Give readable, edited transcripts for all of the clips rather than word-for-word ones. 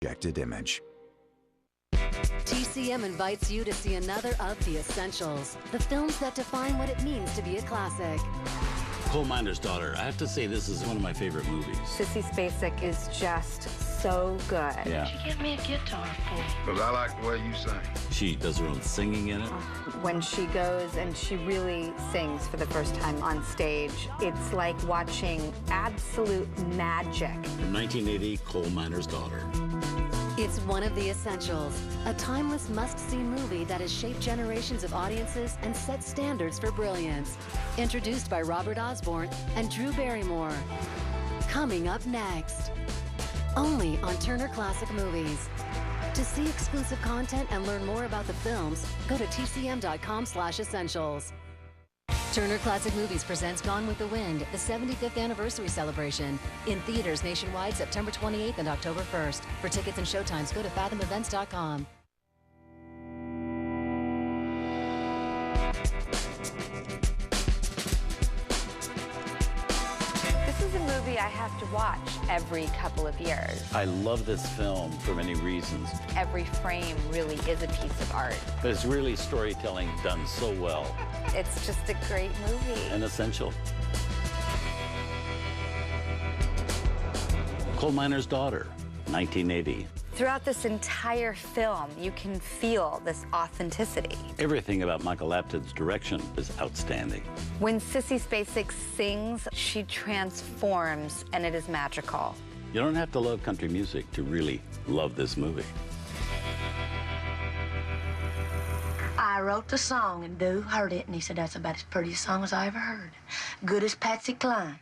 projected image. TCM invites you to see another of The Essentials, the films that define what it means to be a classic. Coal Miner's Daughter. I have to say this is one of my favorite movies. Sissy Spacek is just so good. Yeah. Did you get me a guitar for? Because I like the way you sing. She does her own singing in it. When she goes and she really sings for the first time on stage, it's like watching absolute magic. From 1980, Coal Miner's Daughter. It's one of The Essentials, a timeless must-see movie that has shaped generations of audiences and set standards for brilliance. Introduced by Robert Osborne and Drew Barrymore. Coming up next, only on Turner Classic Movies. To see exclusive content and learn more about the films, go to tcm.com/essentials. Turner Classic Movies presents Gone with the Wind, the 75th anniversary celebration. In theaters nationwide September 28th and October 1st. For tickets and showtimes, go to fathomevents.com. This is a movie I have to watch every couple of years. I love this film for many reasons. Every frame really is a piece of art. But it's really storytelling done so well. It's just a great movie. And essential. Coal Miner's Daughter, 1980. Throughout this entire film, you can feel this authenticity. Everything about Michael Apted's direction is outstanding. When Sissy Spacek sings, she transforms, and it is magical. You don't have to love country music to really love this movie. I wrote the song, and Doo heard it, and he said, that's about as pretty a song as I ever heard. Good as Patsy Cline.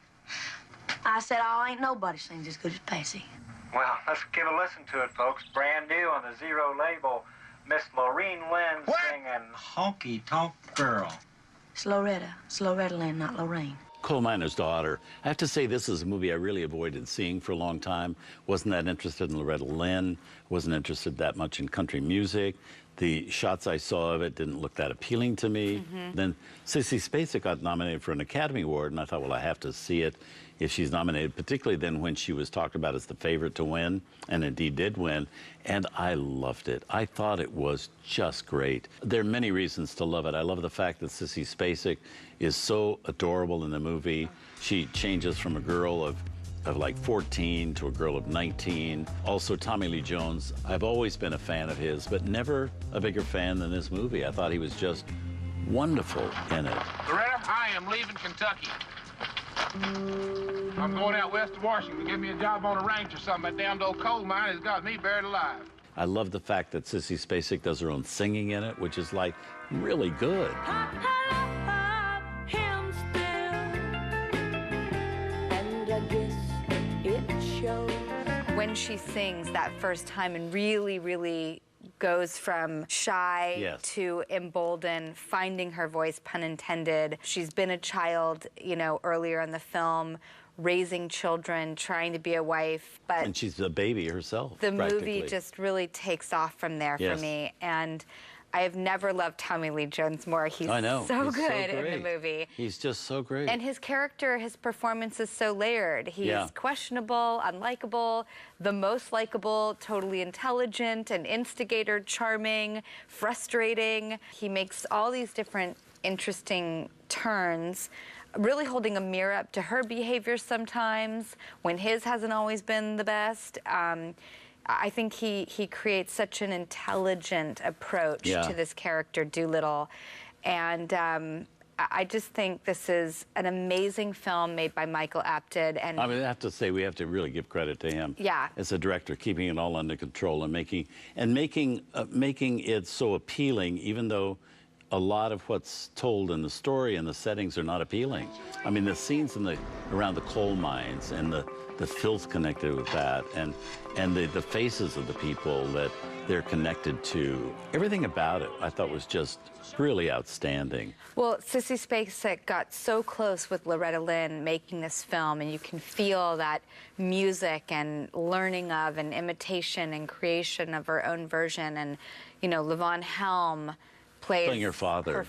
I said, oh, ain't nobody sings as good as Patsy. Well, let's give a listen to it, folks. Brand new on the Zero label, Miss Lorene Lynn singing Honky Tonk Girl. It's Loretta Lynn, not Lorraine. Coal Miner's Daughter. I have to say this is a movie I really avoided seeing for a long time. Wasn't that interested in Loretta Lynn. Wasn't interested that much in country music. The shots I saw of it didn't look that appealing to me. Then Sissy Spacek got nominated for an Academy Award, and I thought, well, I have to see it if she's nominated, particularly then when she was talked about as the favorite to win, and indeed did win, and I loved it. I thought it was just great. There are many reasons to love it. I love the fact that Sissy Spacek is so adorable in the movie. She changes from a girl of like 14 to a girl of 19. Also, Tommy Lee Jones. I've always been a fan of his, but never a bigger fan than this movie. I thought he was just wonderful in it. Loretta, I am leaving Kentucky. I'm going out west of Washington to get me a job on a ranch or something. That damned old coal mine has got me buried alive. I love the fact that Sissy Spacek does her own singing in it, which is like really good. When she sings that first time and really goes from shy to emboldened, finding her voice, pun intended. She's been a child, you know, earlier in the film, raising children, trying to be a wife, but... And she's a baby herself, the movie just really takes off from there for me, and I have never loved Tommy Lee Jones more. He's so good in the movie. He's just so great. And his character, his performance is so layered. He's questionable, unlikable, the most likable, totally intelligent, an instigator, charming, frustrating. He makes all these different interesting turns, really holding a mirror up to her behavior sometimes, when his hasn't always been the best. I think he creates such an intelligent approach to this character, Doolittle. And I just think this is an amazing film made by Michael Apted. And I mean, I have to say, we have to really give credit to him as a director, keeping it all under control and making it so appealing, even though a lot of what's told in the story and the settings are not appealing. I mean, the scenes around the coal mines and the filth connected with that, and the faces of the people that they're connected to. Everything about it, I thought, was just really outstanding. Well, Sissy Spacek got so close with Loretta Lynn making this film, and you can feel that music and learning of and imitation and creation of her own version. And, you know, Levon Helm playing her father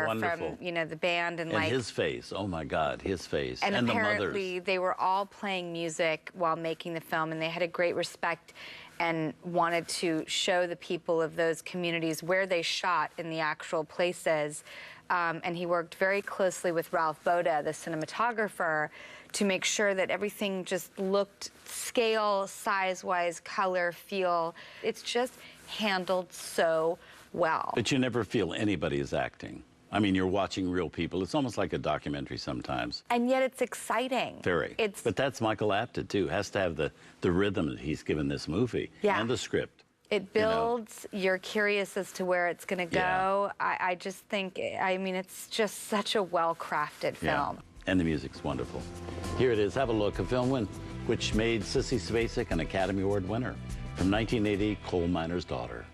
Wonderful. From, you know, the band, and like his face, oh my God, his face, and apparently the mothers. They were all playing music while making the film, and they had a great respect. and wanted to show the people of those communities where they shot in the actual places. And he worked very closely with Ralph Boda, the cinematographer, to make sure that everything just looked scale, size-wise, color, feel. It's just handled so well. But you never feel anybody is acting. I mean, you're watching real people. It's almost like a documentary sometimes. And yet it's exciting. Very. But that's Michael Apted, too. Has to have the rhythm that he's given this movie. Yeah. And the script. It builds. You're curious as to where it's going to go. Yeah. I just think, I mean, it's just such a well-crafted film. Yeah. And the music's wonderful. Here it is. Have a look. A film which made Sissy Spacek an Academy Award winner. From 1980, Coal Miner's Daughter.